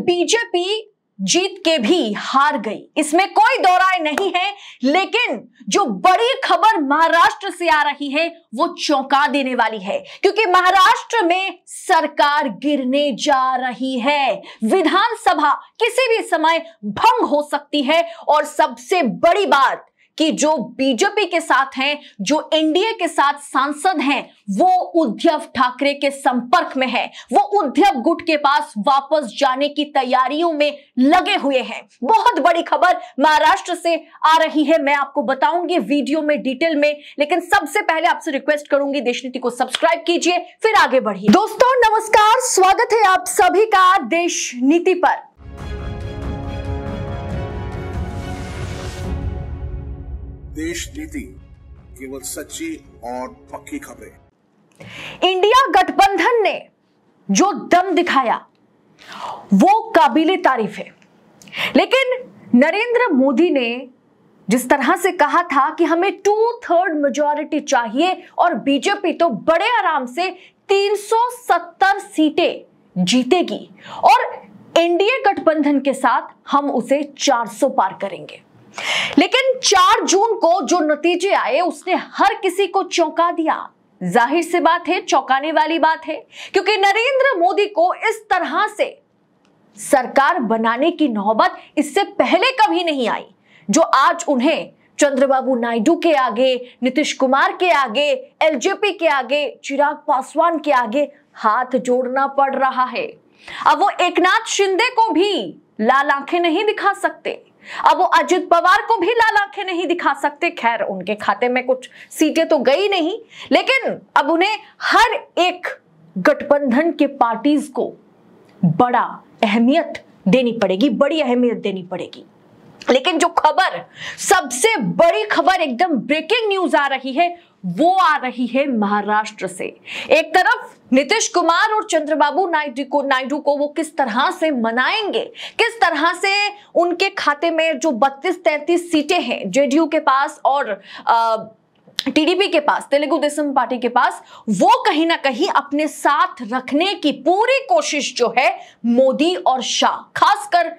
BJP जीत के भी हार गई, इसमें कोई दो राय नहीं है। लेकिन जो बड़ी खबर महाराष्ट्र से आ रही है वो चौंका देने वाली है, क्योंकि महाराष्ट्र में सरकार गिरने जा रही है। विधानसभा किसी भी समय भंग हो सकती है। और सबसे बड़ी बात कि जो बीजेपी के साथ हैं, जो एनडीए के साथ सांसद हैं, वो उद्धव ठाकरे के संपर्क में है। वो उद्धव गुट के पास वापस जाने की तैयारियों में लगे हुए हैं। बहुत बड़ी खबर महाराष्ट्र से आ रही है, मैं आपको बताऊंगी वीडियो में डिटेल में। लेकिन सबसे पहले आपसे रिक्वेस्ट करूंगी, देशनीति को सब्सक्राइब कीजिए, फिर आगे बढ़िए। दोस्तों नमस्कार, स्वागत है आप सभी का देश नीति पर। देश नीति, केवल सच्ची और पक्की खबरें। इंडिया गठबंधन ने जो दम दिखाया वो काबिले तारीफ है। लेकिन नरेंद्र मोदी ने जिस तरह से कहा था कि हमें 2/3 मेजॉरिटी चाहिए और बीजेपी तो बड़े आराम से 370 सीटें जीतेगी और एनडीए गठबंधन के साथ हम उसे 400 पार करेंगे। लेकिन 4 जून को जो नतीजे आए उसने हर किसी को चौंका दिया। जाहिर सी बात है, चौंकाने वाली बात है, क्योंकि नरेंद्र मोदी को इस तरह से सरकार बनाने की नौबत इससे पहले कभी नहीं आई। जो आज उन्हें चंद्रबाबू नायडू के आगे, नीतीश कुमार के आगे, एलजेपी के आगे, चिराग पासवान के आगे हाथ जोड़ना पड़ रहा है। अब वो एकनाथ शिंदे को भी लाल आंखें नहीं दिखा सकते, अब वो अजित पवार को भी लाल आंखें नहीं दिखा सकते। खैर, उनके खाते में कुछ सीटें तो गई नहीं, लेकिन अब उन्हें हर एक गठबंधन के पार्टीज को बड़ी अहमियत देनी पड़ेगी। लेकिन जो खबर, सबसे बड़ी खबर, एकदम ब्रेकिंग न्यूज आ रही है, वो आ रही है महाराष्ट्र से। एक तरफ नीतीश कुमार और चंद्रबाबू नायडू को वो किस तरह से मनाएंगे, किस तरह से उनके खाते में जो 32-33 सीटें हैं जेडीयू के पास और टीडीपी के पास, तेलुगु देशम पार्टी के पास, वो कहीं ना कहीं अपने साथ रखने की पूरी कोशिश जो है मोदी और शाह, खासकर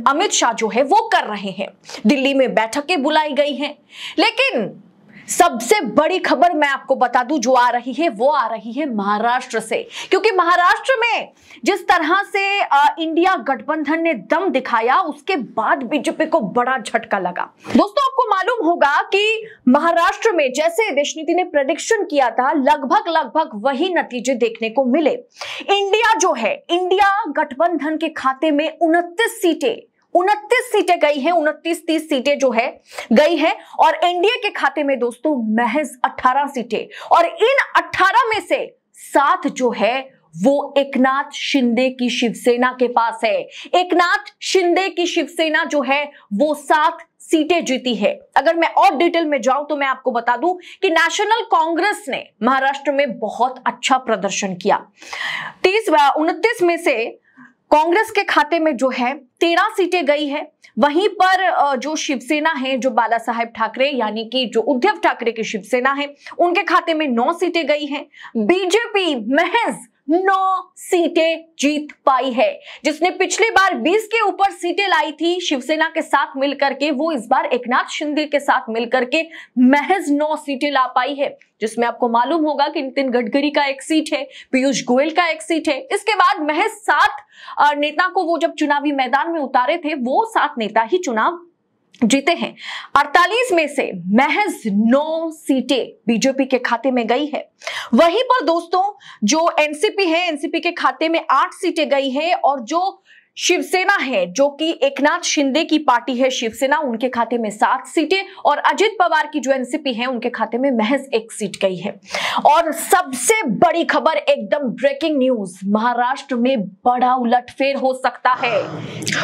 अमित शाह जो है वो कर रहे हैं। दिल्ली में बैठकें बुलाई गई हैं। लेकिन सबसे बड़ी खबर मैं आपको बता दूं जो आ रही है वो आ रही है महाराष्ट्र से, क्योंकि महाराष्ट्र में जिस तरह से इंडिया गठबंधन ने दम दिखाया उसके बाद बीजेपी को बड़ा झटका लगा। दोस्तों आपको मालूम होगा कि महाराष्ट्र में जैसे देशनीति ने प्रेडिक्शन किया था, लगभग वही नतीजे देखने को मिले। इंडिया जो है, इंडिया गठबंधन के खाते में 29 सीटें गई हैं, 29-30 सीटें जो है गई है, और एनडीए के खाते में दोस्तों महज 18 सीटें, और इन 18 में से 7 जो है वो एकनाथ शिंदे की शिवसेना के पास है। एकनाथ शिंदे की शिवसेना जो है वो 7 सीटें जीती है। अगर मैं और डिटेल में जाऊं तो मैं आपको बता दूं कि नेशनल कांग्रेस ने महाराष्ट्र में बहुत अच्छा प्रदर्शन किया। 29 में से कांग्रेस के खाते में जो है 13 सीटें गई है। वहीं पर जो शिवसेना है, जो बाला साहेब ठाकरे यानी कि जो उद्धव ठाकरे की शिवसेना है, उनके खाते में 9 सीटें गई हैं। बीजेपी महज 9 सीटें जीत पाई है। जिसने पिछली बार 20 के ऊपर सीटें लाई थी शिवसेना के साथ मिलकर के, वो इस बार एकनाथ शिंदे के साथ मिलकर के महज 9 सीटें ला पाई है। जिसमें आपको मालूम होगा कि नितिन गडकरी का 1 सीट है, पीयूष गोयल का 1 सीट है। इसके बाद महज 7 नेता को वो जब चुनावी मैदान में उतारे थे, वो 7 नेता ही चुनाव जीते हैं। 48 में से महज 9 सीटें बीजेपी के खाते में गई है। वहीं पर दोस्तों जो एनसीपी है, एनसीपी के खाते में 8 सीटें गई है, और जो शिवसेना है, जो कि एकनाथ शिंदे की पार्टी है शिवसेना, उनके खाते में 7 सीटें, और अजित पवार की जो एनसीपी है उनके खाते में महज 1 सीट गई है। और सबसे बड़ी खबर, एकदम ब्रेकिंग न्यूज, महाराष्ट्र में बड़ा उलटफेर हो सकता है।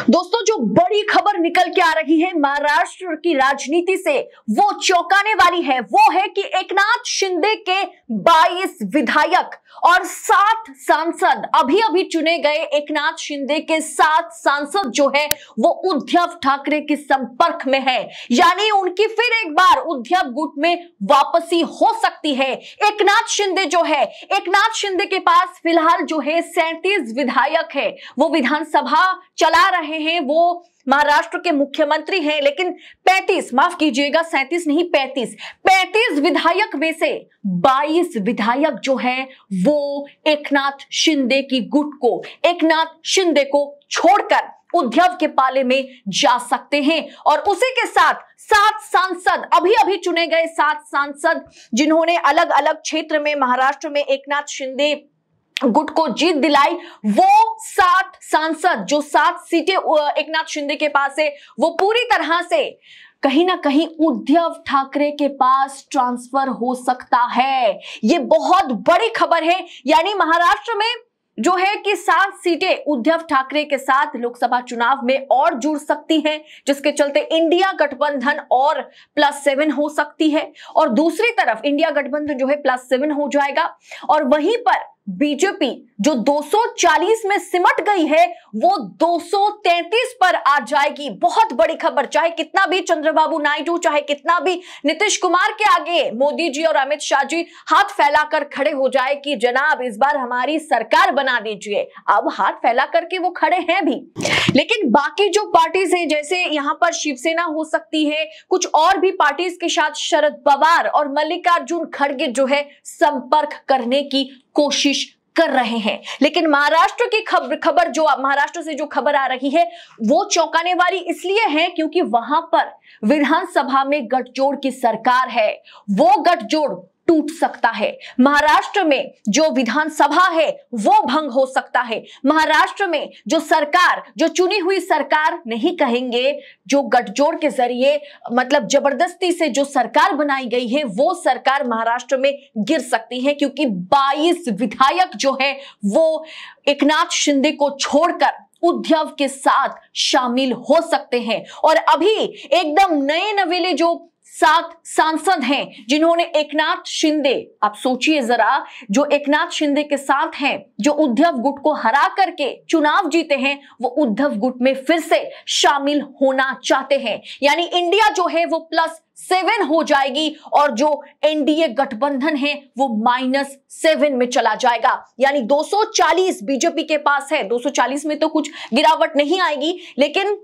दोस्तों जो बड़ी खबर निकल के आ रही है महाराष्ट्र की राजनीति से, वो चौंकाने वाली है। वो है कि एकनाथ शिंदे के 22 विधायक और 7 सांसद, अभी अभी चुने गए एकनाथ शिंदे के 7 सांसद जो है वो उद्धव ठाकरे के संपर्क में है, यानी उनकी फिर एक बार उद्धव गुट में वापसी हो सकती है। एकनाथ शिंदे जो है, एकनाथ शिंदे के पास फिलहाल जो है 37 विधायक है, वो विधानसभा चला रहे हैं, वो महाराष्ट्र के मुख्यमंत्री हैं, लेकिन 35, माफ कीजिएगा 37 नहीं 35 विधायक में से 22 विधायक जो है वो एकनाथ शिंदे की गुट को, एकनाथ शिंदे को छोड़कर उद्धव के पाले में जा सकते हैं। और उसी के साथ 7 सांसद, अभी चुने गए 7 सांसद जिन्होंने अलग अलग क्षेत्र में महाराष्ट्र में एकनाथ शिंदे गुट को जीत दिलाई, वो 7 सांसद, जो 7 सीटें एकनाथ शिंदे के पास है, वो पूरी तरह से कहीं ना कहीं उद्धव ठाकरे के पास ट्रांसफर हो सकता है। ये बहुत बड़ी खबर है, यानी महाराष्ट्र में जो है कि 7 सीटें उद्धव ठाकरे के साथ लोकसभा चुनाव में और जुड़ सकती हैं, जिसके चलते इंडिया गठबंधन और +7 हो सकती है, और दूसरी तरफ इंडिया गठबंधन जो है +7 हो जाएगा, और वहीं पर बीजेपी जो 240 में सिमट गई है वो 233 पर आ जाएगी। बहुत बड़ी खबर, चाहे कितना भी चंद्रबाबू नायडू, चाहे कितना भी नीतीश कुमार के आगे मोदी जी और अमित शाह जी हाथ फैलाकर खड़े हो जाए कि जनाब इस बार हमारी सरकार बना दीजिए, अब हाथ फैला करके वो खड़े हैं भी, लेकिन बाकी जो पार्टीज है, जैसे यहां पर शिवसेना हो सकती है, कुछ और भी पार्टीज के साथ शरद पवार और मल्लिकार्जुन खड़गे जो है संपर्क करने की कोशिश कर रहे हैं। लेकिन महाराष्ट्र की खबर जो महाराष्ट्र से जो खबर आ रही है वो चौंकाने वाली इसलिए है क्योंकि वहां पर विधानसभा में गठजोड़ की सरकार है, वो गठजोड़ टूट सकता है। महाराष्ट्र में जो विधानसभा है वो भंग हो सकता है। महाराष्ट्र में जो सरकार, जो चुनी हुई सरकार नहीं कहेंगे, जो गठजोड़ के जरिए मतलब जबरदस्ती से जो सरकार बनाई गई है, वो सरकार महाराष्ट्र में गिर सकती है, क्योंकि 22 विधायक जो है वो एकनाथ शिंदे को छोड़कर उद्धव के साथ शामिल हो सकते हैं। और अभी एकदम नए नवेले जो 7 सांसद हैं जिन्होंने एकनाथ शिंदे, आप सोचिए जरा, जो एकनाथ शिंदे के साथ हैं, जो उद्धव गुट को हरा करके चुनाव जीते हैं, वो उद्धव गुट में फिर से शामिल होना चाहते हैं। यानी इंडिया जो है वो +7 हो जाएगी और जो एनडीए गठबंधन है वो -7 में चला जाएगा। यानी 240 बीजेपी के पास है, 240 में तो कुछ गिरावट नहीं आएगी, लेकिन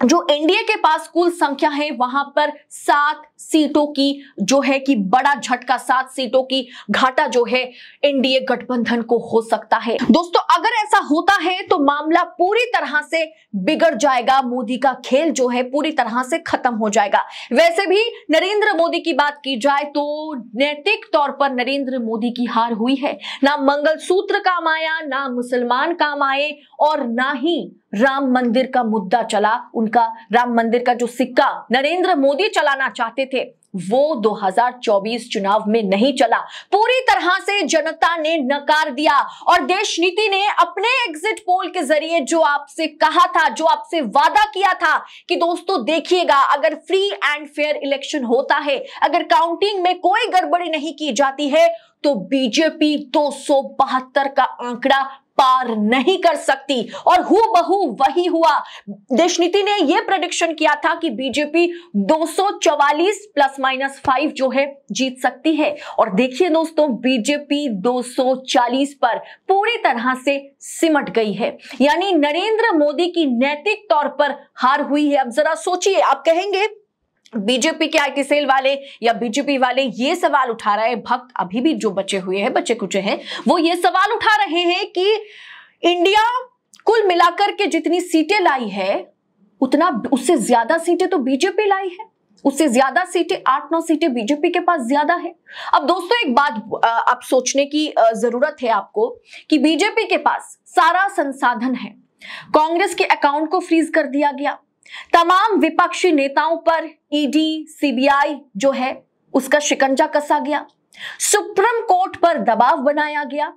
जो एनडीए के पास कुल संख्या है वहां पर 7 सीटों की जो है कि बड़ा झटका, 7 सीटों की घाटा जो है एनडीए गठबंधन को हो सकता है। दोस्तों अगर ऐसा होता है तो मामला पूरी तरह से बिगड़ जाएगा, मोदी का खेल जो है पूरी तरह से खत्म हो जाएगा। वैसे भी नरेंद्र मोदी की बात की जाए तो नैतिक तौर पर नरेंद्र मोदी की हार हुई है। ना मंगलसूत्र काम आया, ना मुसलमान काम आए, और ना ही राम मंदिर का मुद्दा चला। उनका राम मंदिर का जो सिक्का नरेंद्र मोदी चलाना चाहते थे वो 2024 चुनाव में नहीं चला। पूरी तरह से जनता ने नकार दिया, और देश नीति ने अपने एग्जिट पोल के जरिए जो आपसे कहा था, जो आपसे वादा किया था कि दोस्तों देखिएगा, अगर फ्री एंड फेयर इलेक्शन होता है, अगर काउंटिंग में कोई गड़बड़ी नहीं की जाती है, तो बीजेपी 272 का आंकड़ा पार नहीं कर सकती। और हूबहू वही हुआ। देश नीति ने यह प्रेडिक्शन किया था कि बीजेपी 244 ±5 जो है जीत सकती है, और देखिए दोस्तों बीजेपी 240 पर पूरी तरह से सिमट गई है। यानी नरेंद्र मोदी की नैतिक तौर पर हार हुई है। अब जरा सोचिए, आप कहेंगे बीजेपी के आईटी सेल वाले या बीजेपी वाले ये सवाल उठा रहे हैं, भक्त अभी भी जो बचे हुए हैं, बच्चे कुचे हैं, वो ये सवाल उठा रहे हैं कि इंडिया कुल मिलाकर के जितनी सीटें लाई है उतना, उससे ज्यादा सीटें तो बीजेपी लाई है, उससे ज्यादा सीटें 8-9 सीटें बीजेपी के पास ज्यादा है। अब दोस्तों एक बात आप सोचने की जरूरत है आपको कि बीजेपी के पास सारा संसाधन है, कांग्रेस के अकाउंट को फ्रीज कर दिया गया, तमाम विपक्षी नेताओं पर ईडी सीबीआई जो है उसका शिकंजा कसा गया, सुप्रीम कोर्ट पर दबाव बनाया गया,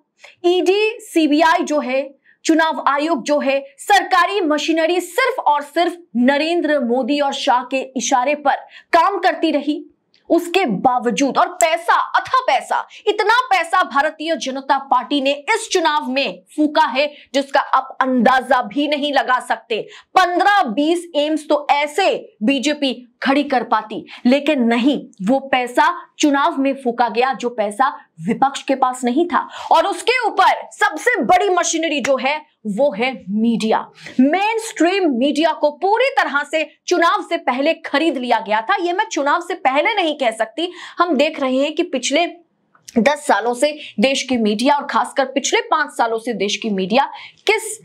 ईडी सीबीआई जो है, चुनाव आयोग जो है, सरकारी मशीनरी सिर्फ और सिर्फ नरेंद्र मोदी और शाह के इशारे पर काम करती रही। उसके बावजूद, और पैसा, अथाह पैसा, इतना पैसा भारतीय जनता पार्टी ने इस चुनाव में फूका है जिसका आप अंदाजा भी नहीं लगा सकते। 15-20 एम्स तो ऐसे बीजेपी खड़ी कर पाती, लेकिन नहीं, वो पैसा चुनाव में फूका गया जो पैसा विपक्ष के पास नहीं था। और उसके ऊपर सबसे बड़ी मशीनरी जो है वो है मीडिया। मेन स्ट्रीम मीडिया को पूरी तरह से चुनाव से पहले खरीद लिया गया था। ये मैं चुनाव से पहले नहीं कह सकती, हम देख रहे हैं कि पिछले 10 सालों से देश की मीडिया और खासकर पिछले 5 सालों से देश की मीडिया किस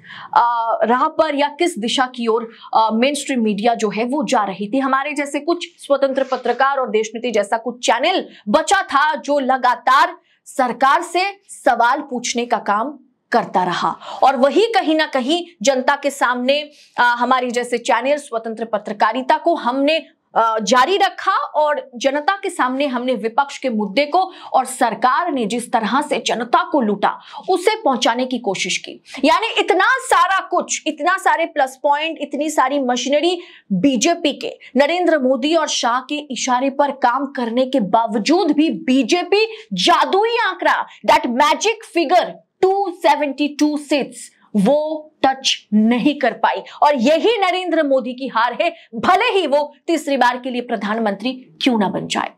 राह पर या किस दिशा की ओर मेन स्ट्रीम मीडिया जो है वो जा रही थी। हमारे जैसे कुछ स्वतंत्र पत्रकार और देशनीति जैसा कुछ चैनल बचा था जो लगातार सरकार से सवाल पूछने का काम करता रहा, और वही कहीं ना कहीं जनता के सामने हमारी जैसे चैनल स्वतंत्र पत्रकारिता को हमने जारी रखा, और जनता के सामने हमने विपक्ष के मुद्दे को और सरकार ने जिस तरह से जनता को लूटा उसे पहुंचाने की कोशिश की। यानी इतना सारा कुछ, इतना सारे प्लस पॉइंट, इतनी सारी मशीनरी बीजेपी के नरेंद्र मोदी और शाह के इशारे पर काम करने के बावजूद भी बीजेपी जादुई आंकड़ा, दैट मैजिक फिगर 272 सीट्स, वो टच नहीं कर पाई। और यही नरेंद्र मोदी की हार है, भले ही वो तीसरी बार के लिए प्रधानमंत्री क्यों ना बन जाए।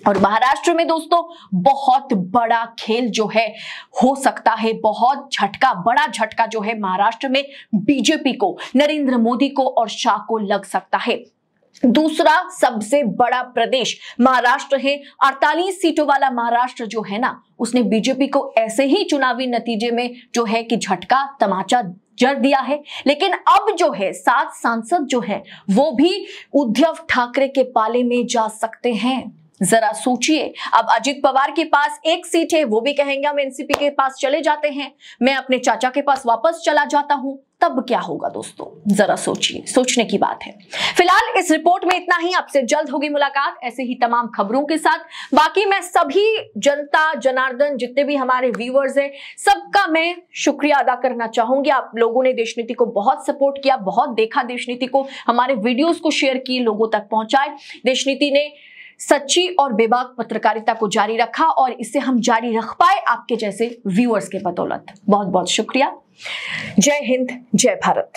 और महाराष्ट्र में दोस्तों बहुत बड़ा खेल जो है हो सकता है, बहुत बड़ा झटका जो है महाराष्ट्र में बीजेपी को, नरेंद्र मोदी को और शाह को लग सकता है। दूसरा सबसे बड़ा प्रदेश महाराष्ट्र है। 48 सीटों वाला महाराष्ट्र जो है ना, उसने बीजेपी को ऐसे ही चुनावी नतीजे में जो है कि झटका, तमाचा जड़ दिया है। लेकिन अब जो है 7 सांसद जो है वो भी उद्धव ठाकरे के पाले में जा सकते हैं। जरा सोचिए, अब अजित पवार के पास 1 सीट है, वो भी कहेंगे हम एनसीपी के पास चले जाते हैं, मैं अपने चाचा के पास वापस चला जाता हूं, तब क्या होगा दोस्तों? जरा सोचिए, सोचने की बात है। फिलहाल इस रिपोर्ट में इतना ही। आपसे जल्द होगी मुलाकात ऐसे ही तमाम खबरों के साथ। बाकी मैं सभी जनता जनार्दन, जितने भी हमारे व्यूअर्स हैं, सबका मैं शुक्रिया अदा करना चाहूंगी। आप लोगों ने देशनीति को बहुत सपोर्ट किया, बहुत देखा देशनीति को, हमारे वीडियोस को शेयर किए, लोगों तक पहुंचाए। देशनीति ने सच्ची और बेबाक पत्रकारिता को जारी रखा और इसे हम जारी रख पाए आपके जैसे व्यूअर्स के बदौलत। बहुत बहुत शुक्रिया। जय हिंद, जय भारत।